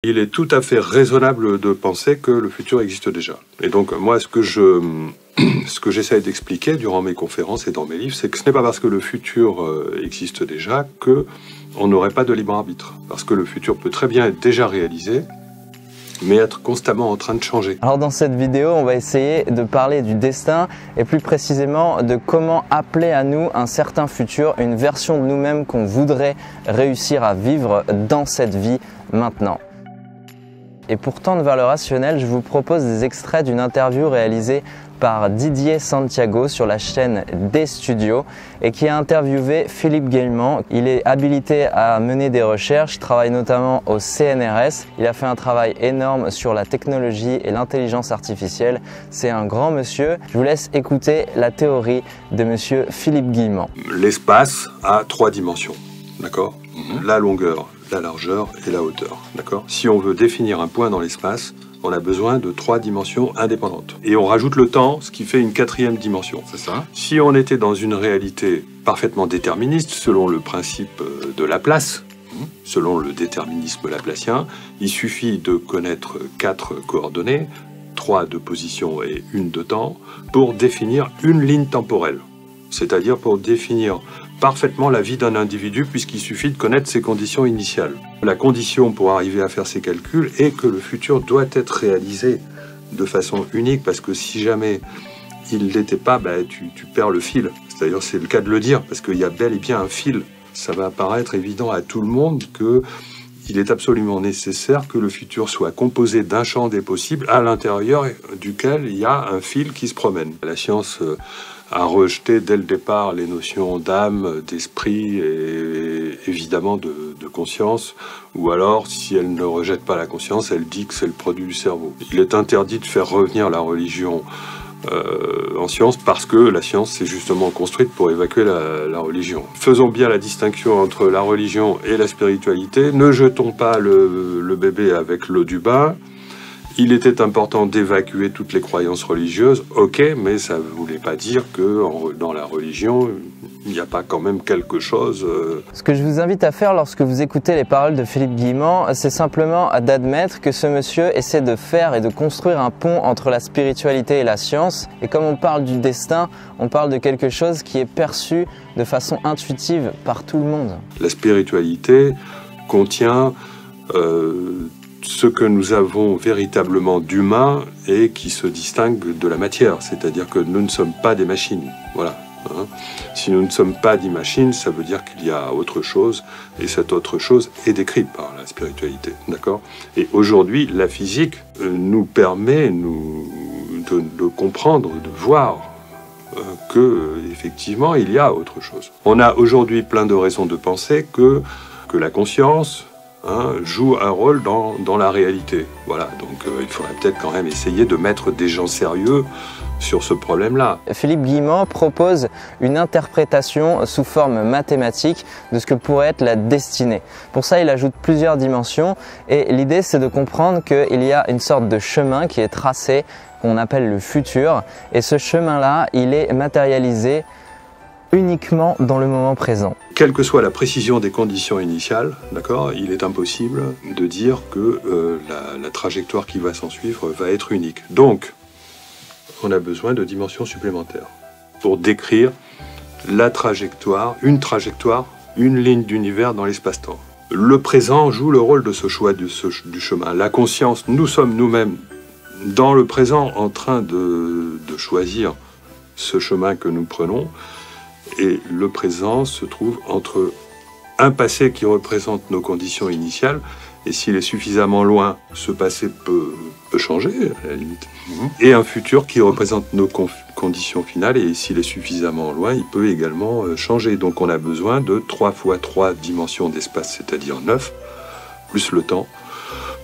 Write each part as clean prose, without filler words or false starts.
Il est tout à fait raisonnable de penser que le futur existe déjà. Et donc moi, ce que j'essaie d'expliquer durant mes conférences et dans mes livres, c'est que ce n'est pas parce que le futur existe déjà qu'on n'aurait pas de libre arbitre. Parce que le futur peut très bien être déjà réalisé, mais être constamment en train de changer. Alors dans cette vidéo, on va essayer de parler du destin et plus précisément de comment appeler à nous un certain futur, une version de nous-mêmes qu'on voudrait réussir à vivre dans cette vie maintenant. Et pour tendre vers le rationnel, je vous propose des extraits d'une interview réalisée par Didier Santiago sur la chaîne Des Studios et qui a interviewé Philippe Guillemant. Il est habilité à mener des recherches, travaille notamment au CNRS. Il a fait un travail énorme sur la technologie et l'intelligence artificielle. C'est un grand monsieur. Je vous laisse écouter la théorie de monsieur Philippe Guillemant. L'espace a 3 dimensions, d'accord ? La longueur, la largeur et la hauteur, d'accord ? Si on veut définir un point dans l'espace, on a besoin de 3 dimensions indépendantes. Et on rajoute le temps, ce qui fait une 4e dimension. C'est ça. Si on était dans une réalité parfaitement déterministe, selon le principe de Laplace, selon le déterminisme laplacien, il suffit de connaître 4 coordonnées, 3 de position et 1 de temps, pour définir une ligne temporelle. C'est-à-dire pour définir parfaitement la vie d'un individu puisqu'il suffit de connaître ses conditions initiales. La condition pour arriver à faire ces calculs est que le futur doit être réalisé de façon unique parce que si jamais il ne l'était pas, tu perds le fil. D'ailleurs, c'est le cas de le dire parce qu'il y a bel et bien un fil. Ça va paraître évident à tout le monde qu'il est absolument nécessaire que le futur soit composé d'un champ des possibles à l'intérieur duquel il y a un fil qui se promène. La science a rejeté dès le départ les notions d'âme, d'esprit et évidemment de conscience, ou alors, si elle ne rejette pas la conscience, elle dit que c'est le produit du cerveau. Il est interdit de faire revenir la religion en science parce que la science s'est justement construite pour évacuer la religion. Faisons bien la distinction entre la religion et la spiritualité. Ne jetons pas le bébé avec l'eau du bain. Il était important d'évacuer toutes les croyances religieuses, ok, mais ça ne voulait pas dire que dans la religion, il n'y a pas quand même quelque chose... Ce que je vous invite à faire lorsque vous écoutez les paroles de Philippe Guillemant, c'est simplement d'admettre que ce monsieur essaie de faire et de construire un pont entre la spiritualité et la science. Et comme on parle du destin, on parle de quelque chose qui est perçu de façon intuitive par tout le monde. La spiritualité contient... ce que nous avons véritablement d'humain et qui se distingue de la matière, c'est-à-dire que nous ne sommes pas des machines. Voilà. Si nous ne sommes pas des machines, ça veut dire qu'il y a autre chose, et cette autre chose est décrite par la spiritualité. D'accord ? Et aujourd'hui, la physique nous permet de comprendre, de voir que effectivement il y a autre chose. On a aujourd'hui plein de raisons de penser que la conscience joue un rôle dans la réalité. Voilà, donc il faudrait peut-être quand même essayer de mettre des gens sérieux sur ce problème-là. Philippe Guillemant propose une interprétation sous forme mathématique de ce que pourrait être la destinée. Pour ça, il ajoute plusieurs dimensions et l'idée, c'est de comprendre qu'il y a une sorte de chemin qui est tracé, qu'on appelle le futur, et ce chemin-là, il est matérialisé uniquement dans le moment présent. Quelle que soit la précision des conditions initiales, d'accord, il est impossible de dire que la trajectoire qui va s'en suivre va être unique. Donc, on a besoin de dimensions supplémentaires pour décrire la trajectoire, une ligne d'univers dans l'espace-temps. Le présent joue le rôle de ce choix du chemin. La conscience, nous sommes nous-mêmes dans le présent en train de choisir ce chemin que nous prenons. Et le présent se trouve entre un passé qui représente nos conditions initiales, et s'il est suffisamment loin, ce passé peut changer, à la limite, et un futur qui représente nos conditions finales, et s'il est suffisamment loin, il peut également changer. Donc on a besoin de 3 fois 3 dimensions d'espace, c'est-à-dire 9, plus le temps,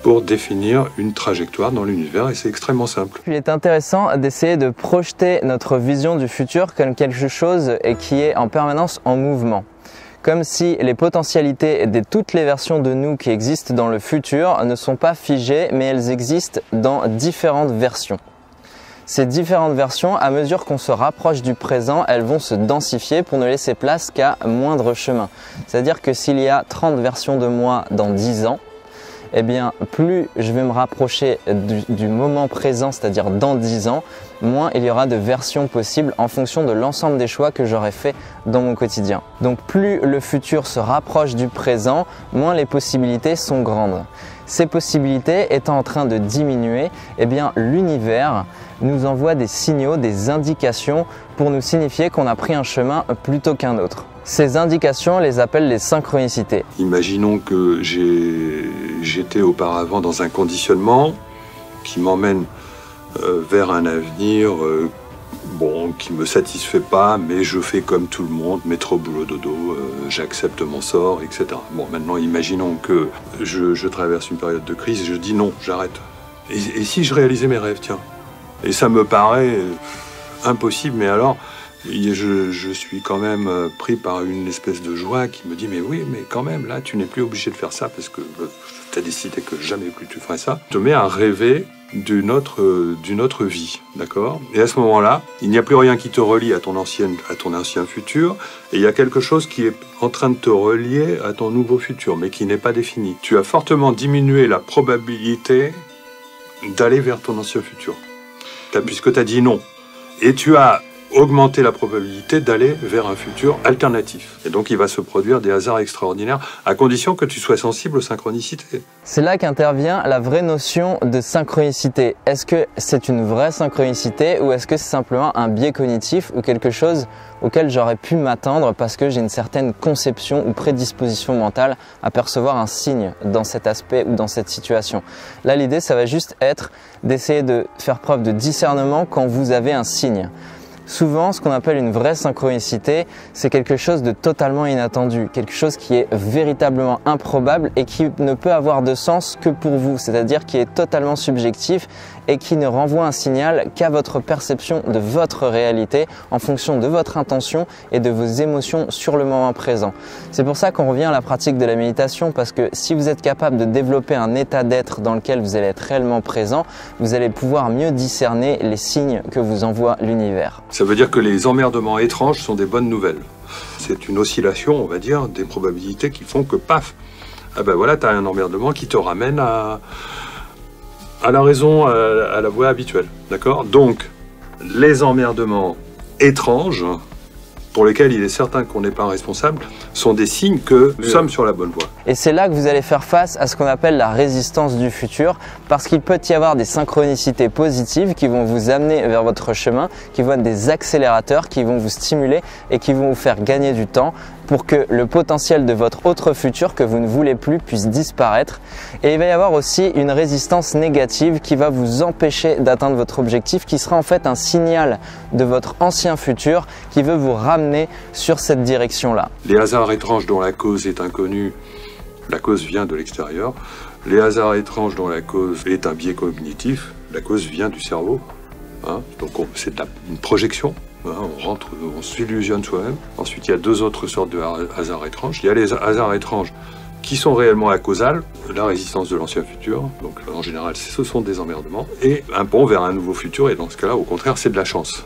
pour définir une trajectoire dans l'univers, et c'est extrêmement simple. Il est intéressant d'essayer de projeter notre vision du futur comme quelque chose qui est en permanence en mouvement. Comme si les potentialités de toutes les versions de nous qui existent dans le futur ne sont pas figées, mais elles existent dans différentes versions. Ces différentes versions, à mesure qu'on se rapproche du présent, elles vont se densifier pour ne laisser place qu'à moindre chemin. C'est-à-dire que s'il y a 30 versions de moi dans 10 ans, eh bien plus je vais me rapprocher du moment présent, c'est-à-dire dans 10 ans, moins il y aura de versions possibles en fonction de l'ensemble des choix que j'aurai fait dans mon quotidien. Donc plus le futur se rapproche du présent, moins les possibilités sont grandes. Ces possibilités étant en train de diminuer, eh bien l'univers nous envoie des signaux, des indications pour nous signifier qu'on a pris un chemin plutôt qu'un autre. Ces indications, on les appelle les synchronicités. Imaginons que j'étais auparavant dans un conditionnement qui m'emmène vers un avenir qui me satisfait pas, mais je fais comme tout le monde, métro, boulot, dodo, j'accepte mon sort, etc. Bon, maintenant, imaginons que je traverse une période de crise et je dis non, j'arrête. Et si je réalisais mes rêves, tiens? Et ça me paraît impossible, mais alors, je suis quand même pris par une espèce de joie qui me dit mais oui, mais quand même, là, tu n'es plus obligé de faire ça parce que tu as décidé que jamais plus tu ferais ça. Je te mets à rêver d'une autre vie, d'accord? Et à ce moment-là, il n'y a plus rien qui te relie à ton ancien futur, et il y a quelque chose qui est en train de te relier à ton nouveau futur, mais qui n'est pas défini. Tu as fortement diminué la probabilité d'aller vers ton ancien futur, puisque tu as dit non. Et tu as augmenté la probabilité d'aller vers un futur alternatif. Et donc il va se produire des hasards extraordinaires, à condition que tu sois sensible aux synchronicités. C'est là qu'intervient la vraie notion de synchronicité. Est-ce que c'est une vraie synchronicité ou est-ce que c'est simplement un biais cognitif ou quelque chose auquel j'aurais pu m'attendre parce que j'ai une certaine conception ou prédisposition mentale à percevoir un signe dans cet aspect ou dans cette situation? Là, l'idée, ça va juste être d'essayer de faire preuve de discernement quand vous avez un signe. Souvent, ce qu'on appelle une vraie synchronicité, c'est quelque chose de totalement inattendu, quelque chose qui est véritablement improbable et qui ne peut avoir de sens que pour vous, c'est-à-dire qui est totalement subjectif et qui ne renvoie un signal qu'à votre perception de votre réalité en fonction de votre intention et de vos émotions sur le moment présent. C'est pour ça qu'on revient à la pratique de la méditation, parce que si vous êtes capable de développer un état d'être dans lequel vous allez être réellement présent, vous allez pouvoir mieux discerner les signes que vous envoie l'univers. Ça veut dire que les emmerdements étranges sont des bonnes nouvelles. C'est une oscillation, on va dire, des probabilités qui font que paf, ah ben voilà, tu as un emmerdement qui te ramène à la raison, à la voie habituelle, d'accord? Donc, les emmerdements étranges, pour lesquels il est certain qu'on n'est pas responsable, sont des signes que nous sommes sur la bonne voie. Et c'est là que vous allez faire face à ce qu'on appelle la résistance du futur, parce qu'il peut y avoir des synchronicités positives qui vont vous amener vers votre chemin, qui vont être des accélérateurs, qui vont vous stimuler et qui vont vous faire gagner du temps pour que le potentiel de votre autre futur que vous ne voulez plus puisse disparaître. Et il va y avoir aussi une résistance négative qui va vous empêcher d'atteindre votre objectif, qui sera en fait un signal de votre ancien futur qui veut vous ramener sur cette direction-là. Les hasards étranges dont la cause est inconnue, la cause vient de l'extérieur. Les hasards étranges dont la cause est un biais cognitif, la cause vient du cerveau. Hein, donc c'est une projection. On s'illusionne soi-même. Ensuite, il y a deux autres sortes de hasards étranges. Il y a les hasards étranges qui sont réellement acausales, la résistance de l'ancien futur, donc en général, ce sont des emmerdements, et un pont vers un nouveau futur, et dans ce cas-là, au contraire, c'est de la chance.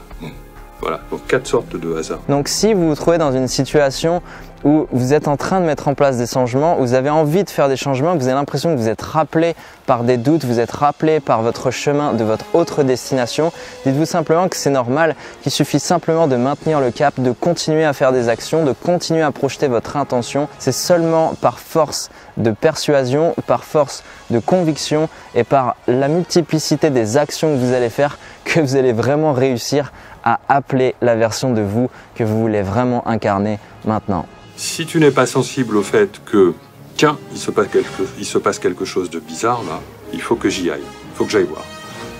Voilà, donc 4 sortes de hasards. Donc si vous vous trouvez dans une situation où vous êtes en train de mettre en place des changements, vous avez envie de faire des changements, vous avez l'impression que vous êtes rappelé par des doutes, vous êtes rappelé par votre chemin de votre autre destination, dites-vous simplement que c'est normal, qu'il suffit simplement de maintenir le cap, de continuer à faire des actions, de continuer à projeter votre intention. C'est seulement par force de persuasion, par force de conviction et par la multiplicité des actions que vous allez faire que vous allez vraiment réussir à appeler la version de vous que vous voulez vraiment incarner maintenant. Si tu n'es pas sensible au fait que, tiens, il se passe quelque chose de bizarre là, il faut que j'y aille, il faut que j'aille voir.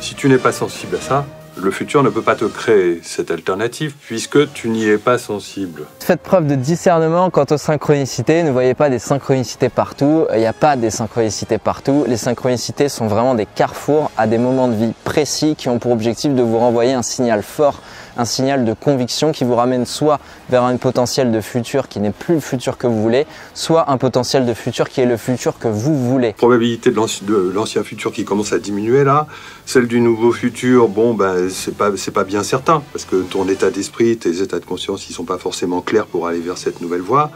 Si tu n'es pas sensible à ça, le futur ne peut pas te créer cette alternative puisque tu n'y es pas sensible. Faites preuve de discernement quant aux synchronicités. Ne voyez pas des synchronicités partout. Il n'y a pas des synchronicités partout. Les synchronicités sont vraiment des carrefours à des moments de vie précis qui ont pour objectif de vous renvoyer un signal fort, un signal de conviction qui vous ramène soit vers un potentiel de futur qui n'est plus le futur que vous voulez, soit un potentiel de futur qui est le futur que vous voulez. La probabilité de l'ancien futur qui commence à diminuer là, celle du nouveau futur, bon ben c'est pas bien certain parce que ton état d'esprit, tes états de conscience, ils sont pas forcément clairs pour aller vers cette nouvelle voie,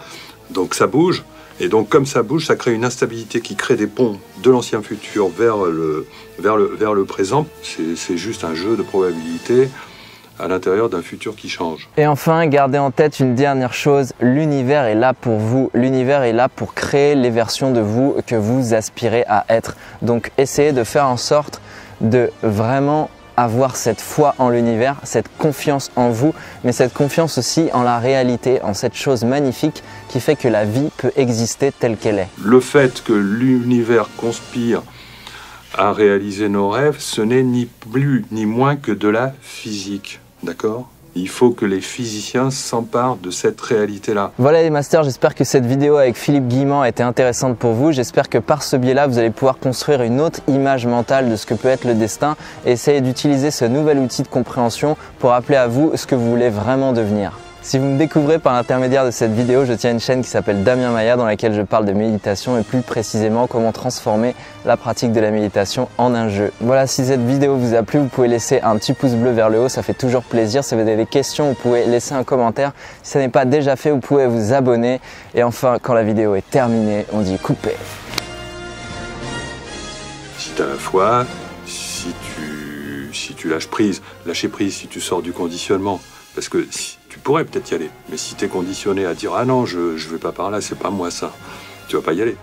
donc ça bouge. Et donc comme ça bouge, ça crée une instabilité qui crée des ponts de l'ancien futur vers le présent. C'est juste un jeu de probabilité à l'intérieur d'un futur qui change. Et enfin, gardez en tête une dernière chose, l'univers est là pour vous. L'univers est là pour créer les versions de vous que vous aspirez à être. Donc essayez de faire en sorte de vraiment avoir cette foi en l'univers, cette confiance en vous, mais cette confiance aussi en la réalité, en cette chose magnifique qui fait que la vie peut exister telle qu'elle est. Le fait que l'univers conspire à réaliser nos rêves, ce n'est ni plus ni moins que de la physique. D'accord ? Il faut que les physiciens s'emparent de cette réalité-là. Voilà les masters, j'espère que cette vidéo avec Philippe Guillemant a été intéressante pour vous. J'espère que par ce biais-là, vous allez pouvoir construire une autre image mentale de ce que peut être le destin et essayer d'utiliser ce nouvel outil de compréhension pour appeler à vous ce que vous voulez vraiment devenir. Si vous me découvrez par l'intermédiaire de cette vidéo, je tiens une chaîne qui s'appelle Damien Maillard dans laquelle je parle de méditation et plus précisément comment transformer la pratique de la méditation en un jeu. Voilà, si cette vidéo vous a plu, vous pouvez laisser un petit pouce bleu vers le haut, ça fait toujours plaisir. Si vous avez des questions, vous pouvez laisser un commentaire. Si ça n'est pas déjà fait, vous pouvez vous abonner. Et enfin, quand la vidéo est terminée, on dit couper. Si tu as la foi, si tu lâches prise, lâcher prise si tu sors du conditionnement. Parce que tu pourrais peut-être y aller, mais si tu es conditionné à dire « Ah non, je vais pas par là, c'est pas moi ça », tu vas pas y aller.